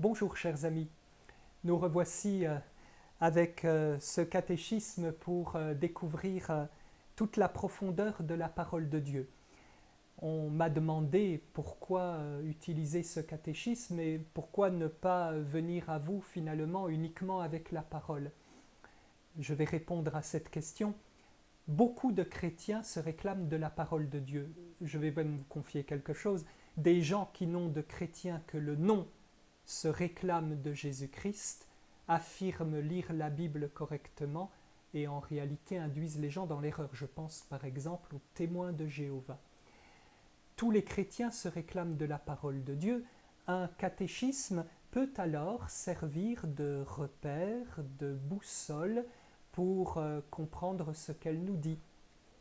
Bonjour chers amis, nous revoici avec ce catéchisme pour découvrir toute la profondeur de la parole de Dieu. On m'a demandé pourquoi utiliser ce catéchisme et pourquoi ne pas venir à vous finalement uniquement avec la parole. Je vais répondre à cette question. Beaucoup de chrétiens se réclament de la parole de Dieu. Je vais même vous confier quelque chose. Des gens qui n'ont de chrétiens que le nom se réclament de Jésus-Christ, affirment lire la Bible correctement et en réalité induisent les gens dans l'erreur. Je pense par exemple aux témoins de Jéhovah. Tous les chrétiens se réclament de la parole de Dieu. Un catéchisme peut alors servir de repère, de boussole pour comprendre ce qu'elle nous dit,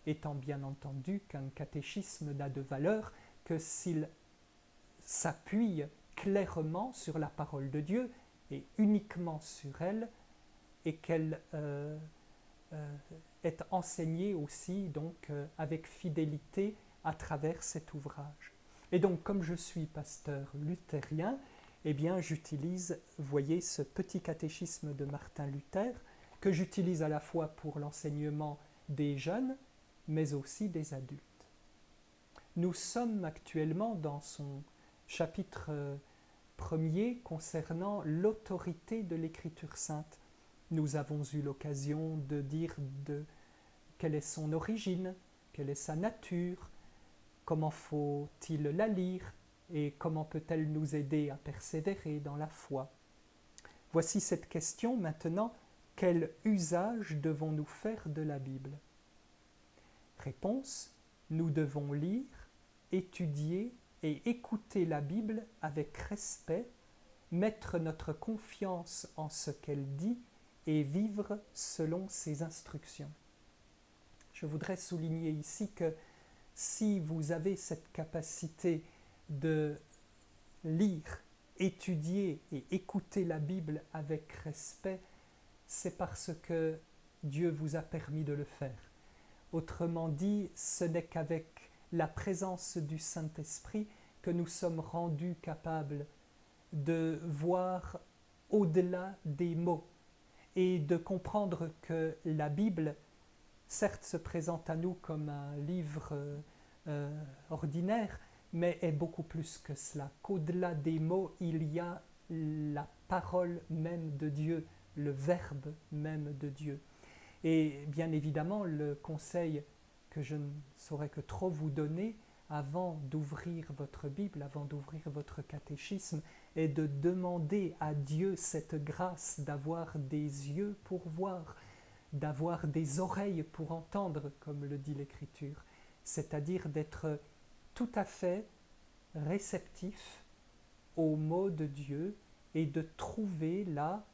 étant bien entendu qu'un catéchisme n'a de valeur que s'il s'appuie clairement sur la parole de Dieu et uniquement sur elle, et qu'elle est enseignée aussi donc avec fidélité à travers cet ouvrage. Et donc comme je suis pasteur luthérien, eh bien j'utilise, voyez, ce petit catéchisme de Martin Luther que j'utilise à la fois pour l'enseignement des jeunes mais aussi des adultes. Nous sommes actuellement dans son chapitre 1er concernant l'autorité de l'Écriture sainte. Nous avons eu l'occasion de dire quelle est son origine, quelle est sa nature, comment faut-il la lire et comment peut-elle nous aider à persévérer dans la foi. Voici cette question maintenant, quel usage devons-nous faire de la Bible ? Réponse, nous devons lire, étudier et écouter la Bible avec respect, mettre notre confiance en ce qu'elle dit et vivre selon ses instructions. Je voudrais souligner ici que si vous avez cette capacité de lire, étudier et écouter la Bible avec respect, c'est parce que Dieu vous a permis de le faire. Autrement dit, ce n'est qu'avec la présence du Saint-Esprit que nous sommes rendus capables de voir au-delà des mots et de comprendre que la Bible, certes, se présente à nous comme un livre ordinaire, mais est beaucoup plus que cela, qu'au-delà des mots, il y a la parole même de Dieu, le verbe même de Dieu. Et bien évidemment, le conseil que je ne saurais que trop vous donner avant d'ouvrir votre Bible, avant d'ouvrir votre catéchisme, est de demander à Dieu cette grâce d'avoir des yeux pour voir, d'avoir des oreilles pour entendre, comme le dit l'Écriture, c'est-à-dire d'être tout à fait réceptif aux mots de Dieu et de trouver là,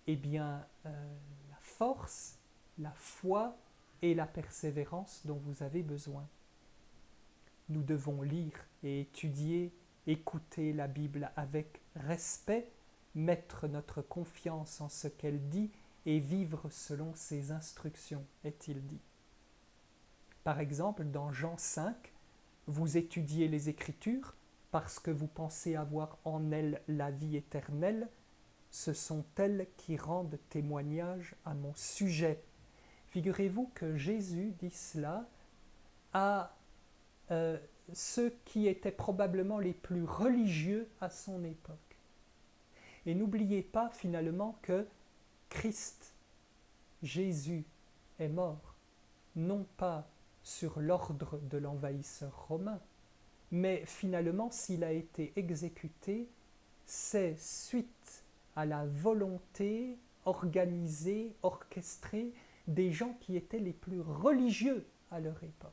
eh bien, la force, la foi et la persévérance dont vous avez besoin. Nous devons lire et étudier, écouter la Bible avec respect, mettre notre confiance en ce qu'elle dit et vivre selon ses instructions, est-il dit. Par exemple, dans Jean 5, vous étudiez les Écritures parce que vous pensez avoir en elles la vie éternelle. Ce sont elles qui rendent témoignage à mon sujet. Figurez-vous que Jésus dit cela à ceux qui étaient probablement les plus religieux à son époque. Et n'oubliez pas finalement que Christ, Jésus, est mort, non pas sur l'ordre de l'envahisseur romain, mais finalement s'il a été exécuté, c'est suite à la volonté organisée, orchestrée des gens qui étaient les plus religieux à leur époque.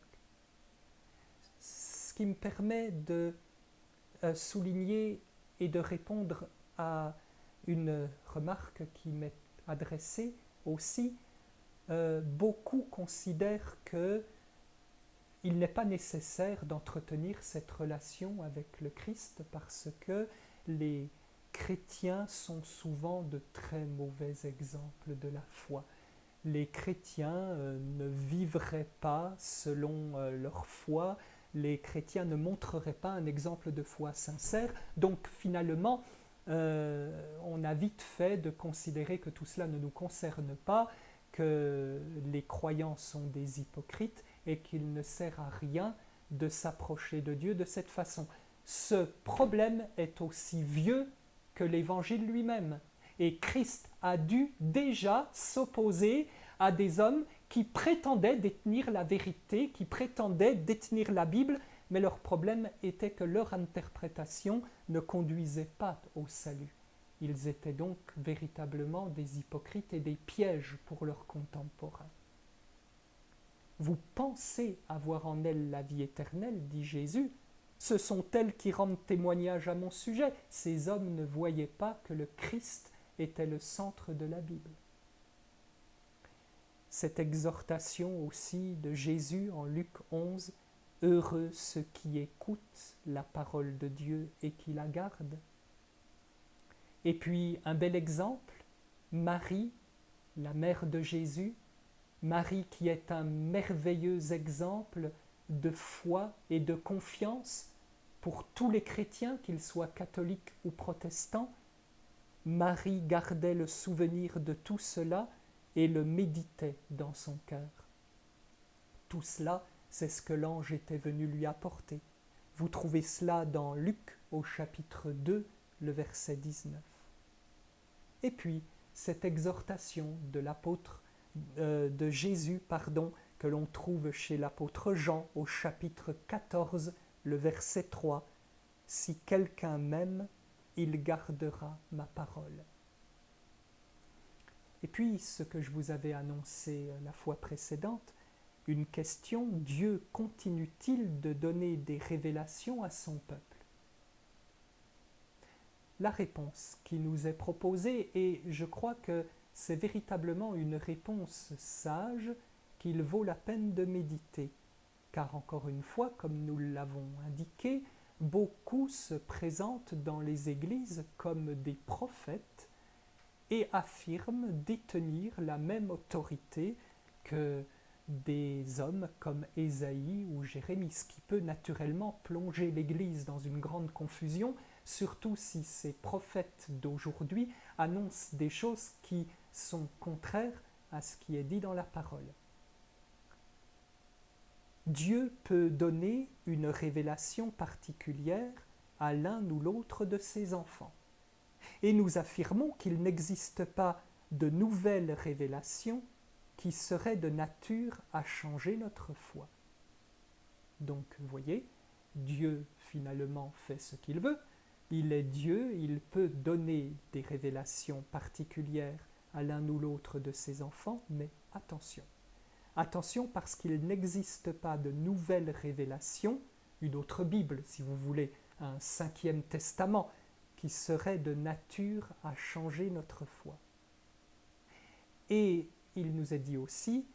Ce qui me permet de souligner et de répondre à une remarque qui m'est adressée aussi. Beaucoup considèrent qu'il n'est pas nécessaire d'entretenir cette relation avec le Christ parce que les chrétiens sont souvent de très mauvais exemples de la foi. Les chrétiens ne vivraient pas selon leur foi, les chrétiens ne montreraient pas un exemple de foi sincère, donc finalement a vite fait de considérer que tout cela ne nous concerne pas, que les croyants sont des hypocrites et qu'il ne sert à rien de s'approcher de Dieu de cette façon. Ce problème est aussi vieux que l'Évangile lui-même. Et Christ a dû déjà s'opposer à des hommes qui prétendaient détenir la vérité, qui prétendaient détenir la Bible, mais leur problème était que leur interprétation ne conduisait pas au salut. Ils étaient donc véritablement des hypocrites et des pièges pour leurs contemporains. Vous pensez avoir en elles la vie éternelle, dit Jésus. Ce sont elles qui rendent témoignage à mon sujet. Ces hommes ne voyaient pas que le Christ était le centre de la Bible. Cette exhortation aussi de Jésus en Luc 11, « Heureux ceux qui écoutent la parole de Dieu et qui la gardent ». Et puis un bel exemple, Marie, la mère de Jésus, Marie qui est un merveilleux exemple de foi et de confiance pour tous les chrétiens, qu'ils soient catholiques ou protestants. Marie gardait le souvenir de tout cela et le méditait dans son cœur. Tout cela, c'est ce que l'ange était venu lui apporter. Vous trouvez cela dans Luc au chapitre 2, le verset 19. Et puis, cette exhortation de Jésus, que l'on trouve chez l'apôtre Jean au chapitre 14, le verset 3, « Si quelqu'un m'aime, il gardera ma parole. » Et puis, ce que je vous avais annoncé la fois précédente, une question, Dieu continue-t-il de donner des révélations à son peuple ? La réponse qui nous est proposée, et je crois que c'est véritablement une réponse sage qu'il vaut la peine de méditer, car encore une fois, comme nous l'avons indiqué, beaucoup se présentent dans les églises comme des prophètes et affirment détenir la même autorité que des hommes comme Ésaïe ou Jérémie, ce qui peut naturellement plonger l'Église dans une grande confusion, surtout si ces prophètes d'aujourd'hui annoncent des choses qui sont contraires à ce qui est dit dans la parole. Dieu peut donner une révélation particulière à l'un ou l'autre de ses enfants. Et nous affirmons qu'il n'existe pas de nouvelles révélations qui seraient de nature à changer notre foi. Donc, vous voyez, Dieu finalement fait ce qu'il veut. Il est Dieu, il peut donner des révélations particulières à l'un ou l'autre de ses enfants, mais attention. Attention parce qu'il n'existe pas de nouvelles révélations, une autre Bible si vous voulez, un 5e testament, qui serait de nature à changer notre foi. Et il nous est dit aussi,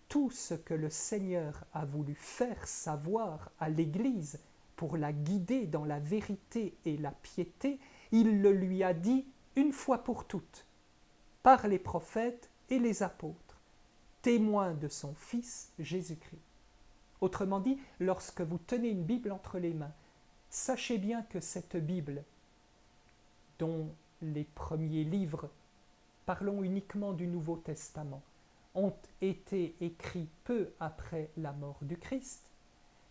tout ce que le Seigneur a voulu faire savoir à l'Église pour la guider dans la vérité et la piété, il le lui a dit une fois pour toutes, par les prophètes et les apôtres, témoins de son Fils Jésus-Christ. Autrement dit, lorsque vous tenez une Bible entre les mains, sachez bien que cette Bible, dont les premiers livres, parlons uniquement du Nouveau Testament, ont été écrits peu après la mort du Christ,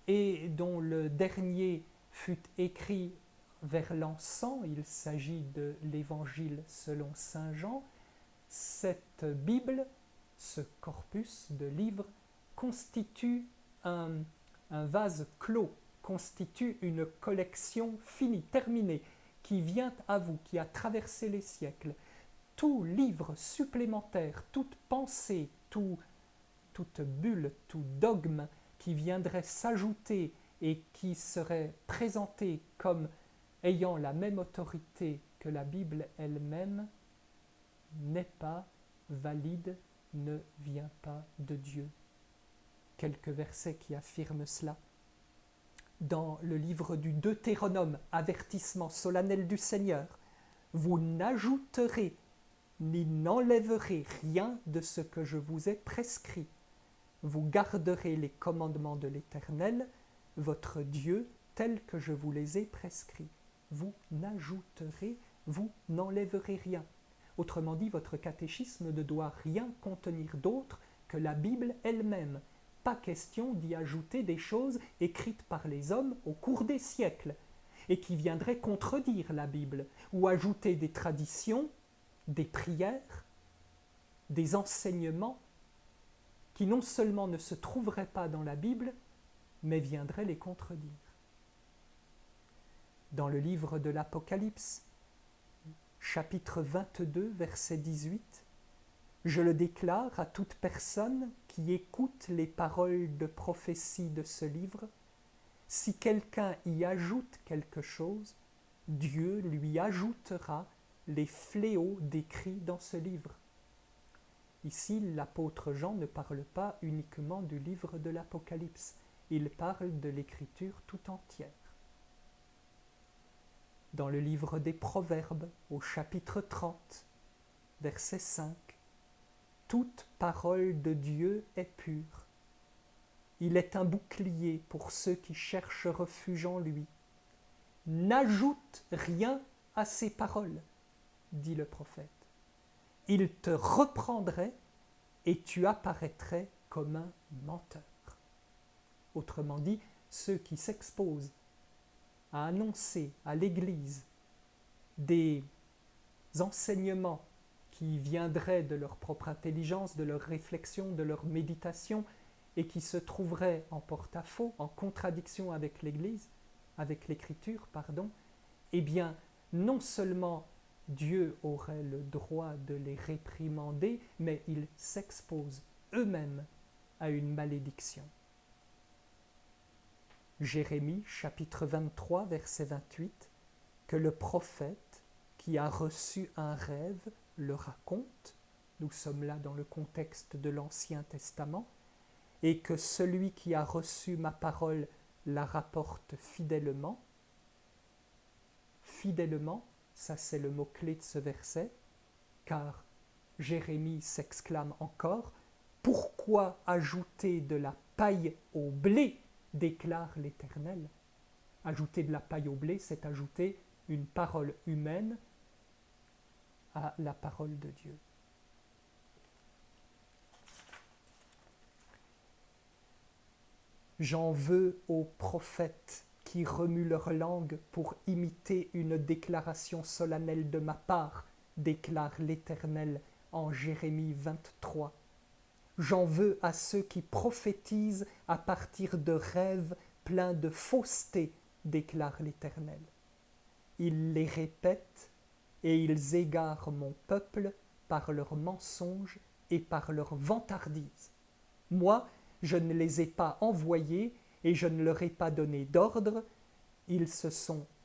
et dont le dernier fut écrit vers l'an 100, il s'agit de l'Évangile selon saint Jean, cette Bible, ce corpus de livres, constitue un vase clos, constitue une collection finie, terminée, qui vient à vous, qui a traversé les siècles. Tout livre supplémentaire, toute pensée, toute bulle, tout dogme qui viendrait s'ajouter et qui serait présenté comme ayant la même autorité que la Bible elle-même, n'est pas valide, ne vient pas de Dieu. Quelques versets qui affirment cela. Dans le livre du Deutéronome, avertissement solennel du Seigneur, vous n'ajouterez ni n'enlèverez rien de ce que je vous ai prescrit. Vous garderez les commandements de l'Éternel, votre Dieu, tels que je vous les ai prescrits. Vous n'ajouterez, vous n'enlèverez rien. Autrement dit, votre catéchisme ne doit rien contenir d'autre que la Bible elle-même. Pas question d'y ajouter des choses écrites par les hommes au cours des siècles et qui viendraient contredire la Bible, ou ajouter des traditions, des prières, des enseignements qui non seulement ne se trouveraient pas dans la Bible, mais viendraient les contredire. Dans le livre de l'Apocalypse, chapitre 22, verset 18, « Je le déclare à toute personne qui écoute les paroles de prophétie de ce livre, si quelqu'un y ajoute quelque chose, Dieu lui ajoutera les fléaux décrits dans ce livre. » Ici, l'apôtre Jean ne parle pas uniquement du livre de l'Apocalypse, il parle de l'écriture tout entière. Dans le livre des Proverbes, au chapitre 30, verset 5, « Toute parole de Dieu est pure. Il est un bouclier pour ceux qui cherchent refuge en lui. N'ajoute rien à ses paroles, dit le prophète. Il te reprendrait et tu apparaîtrais comme un menteur. » Autrement dit, ceux qui s'exposent à annoncer à l'Église des enseignements qui viendraient de leur propre intelligence, de leur réflexion, de leur méditation, et qui se trouveraient en porte-à-faux, en contradiction avec l'Église, avec l'Écriture, eh bien, non seulement Dieu aurait le droit de les réprimander, mais ils s'exposent eux-mêmes à une malédiction. Jérémie, chapitre 23, verset 28, que le prophète qui a reçu un rêve le raconte, nous sommes là dans le contexte de l'Ancien Testament, et que celui qui a reçu ma parole la rapporte fidèlement. Fidèlement, ça c'est le mot-clé de ce verset, car Jérémie s'exclame encore, « Pourquoi ajouter de la paille au blé ?» déclare l'Éternel. Ajouter de la paille au blé, c'est ajouter une parole humaine à la parole de Dieu. J'en veux aux prophètes qui remuent leur langue pour imiter une déclaration solennelle de ma part, déclare l'Éternel en Jérémie 23. J'en veux à ceux qui prophétisent à partir de rêves pleins de fausseté, déclare l'Éternel. Ils les répètent et ils égarent mon peuple par leurs mensonges et par leur vantardise. Moi, je ne les ai pas envoyés et je ne leur ai pas donné d'ordre. Ils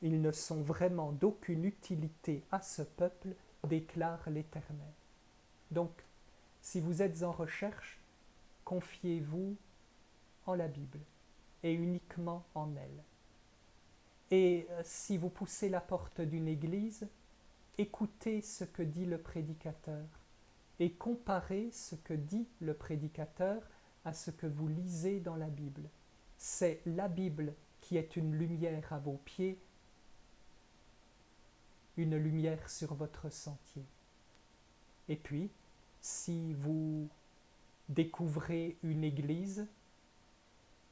ne sont vraiment d'aucune utilité à ce peuple, déclare l'Éternel. Donc, si vous êtes en recherche, confiez-vous en la Bible et uniquement en elle. Et si vous poussez la porte d'une église, écoutez ce que dit le prédicateur et comparez ce que dit le prédicateur à ce que vous lisez dans la Bible. C'est la Bible qui est une lumière à vos pieds, une lumière sur votre sentier. Et puis, si vous découvrez une église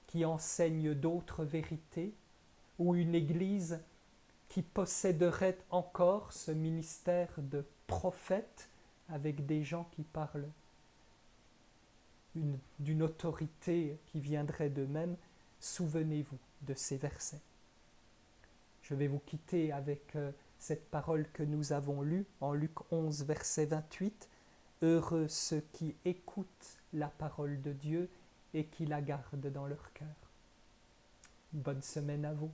qui enseigne d'autres vérités, ou une église qui posséderait encore ce ministère de prophète avec des gens qui parlent d'une autorité qui viendrait d'eux-mêmes, souvenez-vous de ces versets. Je vais vous quitter avec cette parole que nous avons lue en Luc 11, verset 28. « Heureux ceux qui écoutent la parole de Dieu et qui la gardent dans leur cœur. » Bonne semaine à vous.